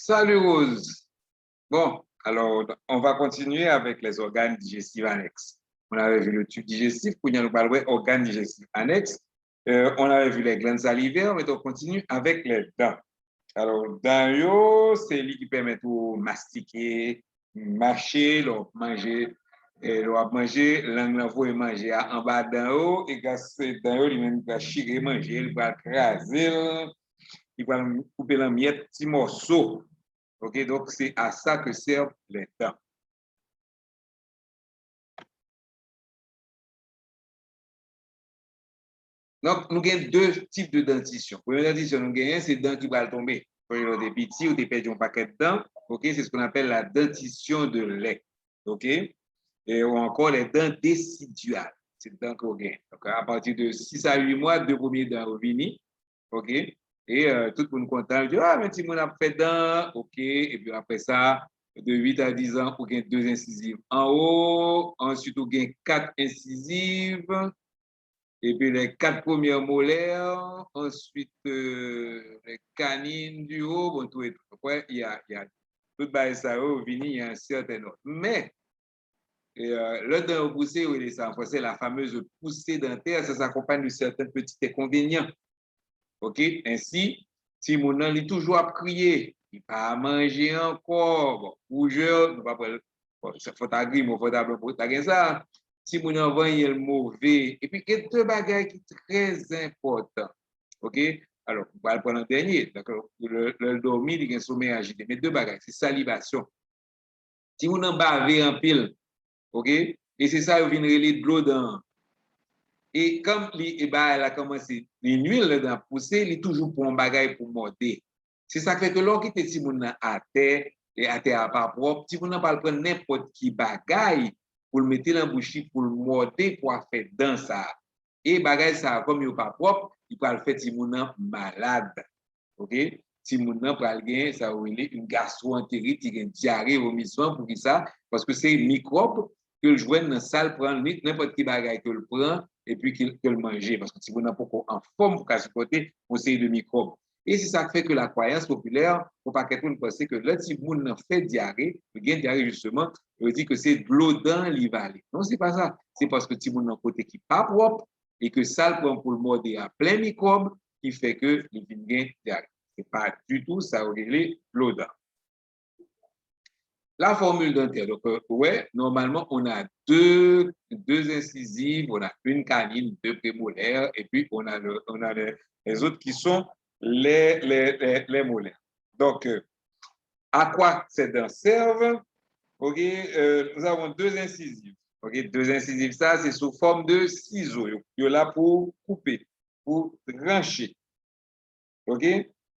Salut Rose. Bon, alors on va continuer avec les organes digestifs annexes. On avait vu le tube digestif, pour nous parler organes digestifs annexes. On avait vu les glandes salivaires, mais on continue avec les dents. Alors, dents, c'est lui qui permet de mastiquer, mâcher, manger, manger, langue et manger en bas dents, et c'est dents, il va chier manger, il va craser, il va couper la miette, petits morceaux. OK, donc c'est à ça que servent les dents. Donc, nous avons deux types de dentition. La première dentition, nous avons, c'est dents qui vont tomber. Quand vous êtes petit ou vous perdu un paquet de dents, OK, c'est ce qu'on appelle la dentition de lait. OK? Et, ou encore les dents déciduales. C'est les dents qu'on gagne. Donc, à partir de 6 à 8 mois, deux premiers dents revenus. OK? Et tout le monde content. Dit, ah, mais si on a fait dents, OK. Et puis après ça, de 8 à 10 ans, on gagne deux incisives en haut. Ensuite, on gagne quatre incisives. Et puis les quatre premières molaires. Ensuite, les canines du haut. Bon, tout et tout. Après, il y a tout ça, il y a un certain ordre. Mais, le dent poussé, c'est la fameuse poussée dentaire, ça s'accompagne de certains petits inconvénients. OK? Ainsi, si mon enfant est toujours à crier, il ne va pas manger encore, bon, rougeur, il faut agir, il faut d'abord pour ça. Si mon enfant est mauvais, et puis il y a deux bagages qui sont très importants. OK? Alors, on va le prendre en dernier. Le dormir, il y a un sommeil agité. Mais deux bagages, c'est salivation. Si mon enfant bave en pile, OK? Et c'est ça, il vient de l'eau dans. Et comme elle a commencé, les nuits, dans pousser, il est toujours pour un bagage pour morder. C'est ça qui fait que lorsqu'il était si à terre, et à terre pas propre, si vous n'avez pas prendre n'importe qui bagage pour le mettre dans la bouche, pour le morder, pour faire dans ça. Et bagage ça, comme il n'est pas propre, il peut le faire si vous malade. OK? Si vous n'avez pas le gain, ça va être une gastro-entérite, il y a une diarrhée, vomissement, pour ça, parce que c'est microbe que le joint dans la salle prend n'importe qui bagage que le prend et puis qu'il le mange. Parce que si vous n'avez pas en forme pour supporter pour ces de microbes. Et c'est ça qui fait que la croyance populaire, pour pas quelqu'un penser que là, si vous fait diarrhée, le gain diarrhée justement, veut dire que c'est de l'eau dans l'ivale. Non, c'est pas ça. C'est parce que si vous n'avez côté qui n'est pas propre et que ça le prend pour le morder à plein microbes qui fait que le gain diarrhée. Ce n'est pas du tout ça, l'eau dans. La formule dentaire, donc, ouais, normalement, on a deux incisives, on a une canine, deux prémolaires, et puis on a les autres qui sont les molaires. Donc, à quoi ces dents servent? OK, nous avons deux incisives. OK, deux incisives, ça, c'est sous forme de ciseaux. Il y a là pour couper, pour trancher. OK?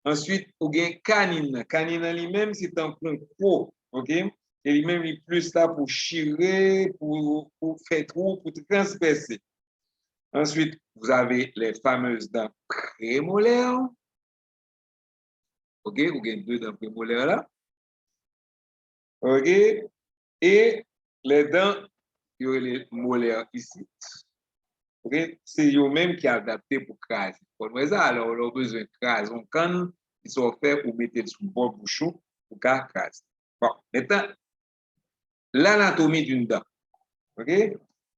Ensuite, il y a canine. Canine lui-même, c'est un point pro. OK? Et lui-même, il est plus là pour chirer, pour faire trou, pour transpercer. Ensuite, vous avez les fameuses dents prémolaires. OK? Vous avez deux dents prémolaires là. OK? Et les dents, il y a les molaires ici. OK? C'est eux-mêmes qui sont adaptés pour craser. Pour ça, alors, on a besoin de craser. On canne, ils sont faits pour mettre sous le bon bouchon pour craser. Bon, maintenant, l'anatomie d'une dent. OK?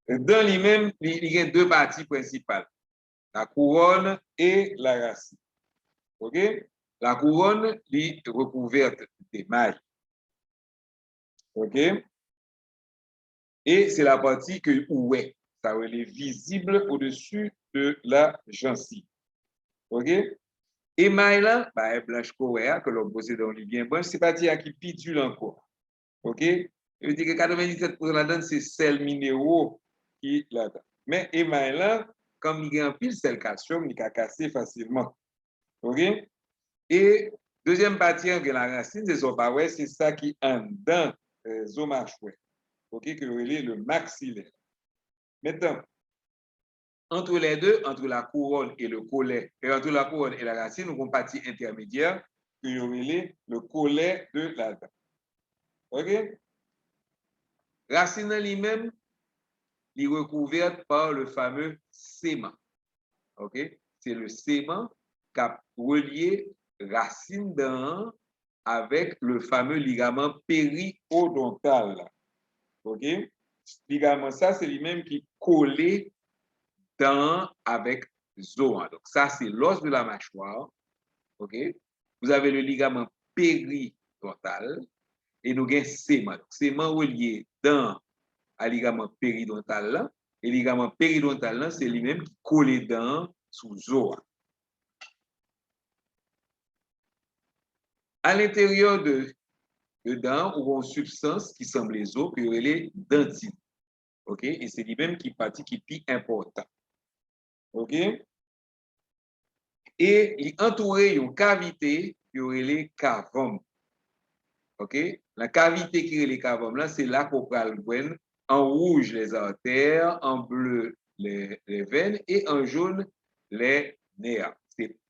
Dans lui-même, il y a deux parties principales. La couronne et la racine. OK? La couronne est recouverte d'émail. OK? Et c'est la partie que ouais, ça est visible au-dessus de la gencive. OK? Émail là, bah, blanche coréa que l'on possède dans le bien blanche, c'est partie qui pitule encore. OK? Je veux dire que 97% de la dent, c'est sel minéraux qui là-dedans. Mais émail là, comme il y a un pile sel calcium, il peut casser facilement. OK? Et deuxième partie, de la racine, c'est ça qui est dans les os mâchoires. OK? Que le maxillaire. Maintenant, entre les deux, entre la couronne et le collet, et entre la couronne et la racine, nous avons une partie intermédiaire que le collet de la dent. OK? Racine lui-même, il est recouverte par le fameux sément. OK? C'est le sément qui a relié racine dent avec le fameux ligament périodontal. OK? Ligament, ça, c'est lui-même qui est collé dent avec os. Donc, ça, c'est l'os de la mâchoire. OK? Vous avez le ligament péridontal et nous avons sément. Sément relié dent à ligament péridontal là, et ligament péridontal là, c'est lui-même qui colle dent sous os. À l'intérieur de dents, on a une substance qui semble les os, qui est les dentines. OK? Et c'est lui-même qui partie qui est plus important. OK? Et il entouré une cavité qui est les cavum. OK? La cavité qui est les cavum là, c'est là qu'on peut le voir en rouge les artères, en bleu les veines et en jaune les nerfs.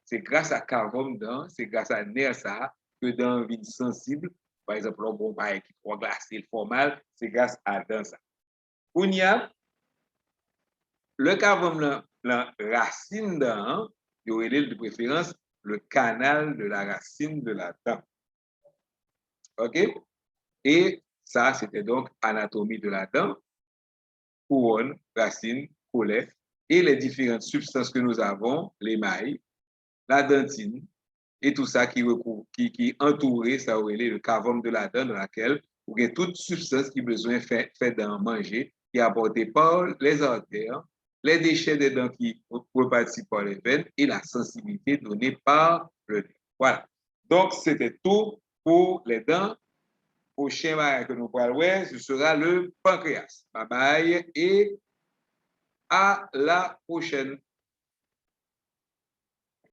C'est grâce à cavum dents, c'est grâce à nerfs ça que dans une vie sensible, par exemple, le bon bail qui est trop glacé, le formal, c'est grâce à dents ça. On y a le cavum la racine dent, il y aurait de préférence le canal de la racine de la dent. OK? Et ça, c'était donc anatomie de la dent, couronne, racine, collet, et les différentes substances que nous avons, l'émail, la dentine, et tout ça qui entourait, ça aurait le cavum de la dent dans laquelle vous avez toute substance qui a besoin fait d'en manger, qui est apportée par les artères, les déchets des dents qui repartent par les veines et la sensibilité donnée par le nez. Voilà. Donc, c'était tout pour les dents. Prochain que nous parlons, ce sera le pancréas. Bye bye et à la prochaine.